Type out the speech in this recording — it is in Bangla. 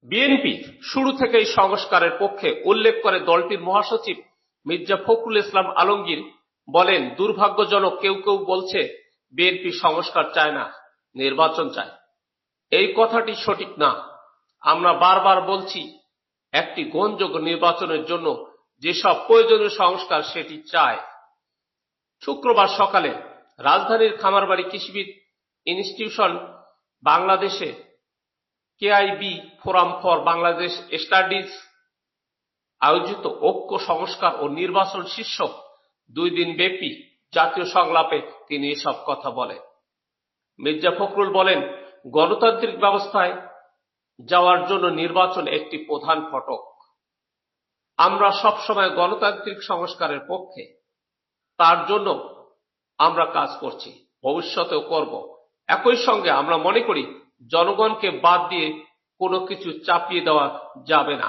বিএনপি শুরু থেকেই সংস্কারের পক্ষে উল্লেখ করে দলটির মহাসচিব মির্জা ফখরুল ইসলাম আলমগীর বলেন, দুর্ভাগ্যজনক কেউ কেউ বলছে বিএনপি সংস্কার চায় না, নির্বাচন চায়। এই কথাটি সঠিক না। আমরা বারবার বলছি, একটি গ্রহণযোগ্য নির্বাচনের জন্য যেসব প্রয়োজনীয় সংস্কার সেটি চায়। শুক্রবার সকালে রাজধানীর খামারবাড়ি কৃষিবিদ ইনস্টিটিউশন বাংলাদেশে KIB forum for Bangladesh studies আয়োজিত ঐক্য সংস্কার ও নির্বাচন শীর্ষক 2 দিন ব্যাপী জাতীয় সংলাপে তিনি এসব কথা বলেন। মির্জা ফখরুল বলেন, গণতান্ত্রিক ব্যবস্থায় যাওয়ার জন্য নির্বাচন একটি প্রধান ফটক। আমরা সবসময় গণতান্ত্রিক সংস্কারের পক্ষে, তার জন্য আমরা কাজ করছি, ভবিষ্যতেও করব। একই সঙ্গে আমরা মনে করি জনগণকে বাদ দিয়ে কোনো কিছু চাপিয়ে দেওয়া যাবে না।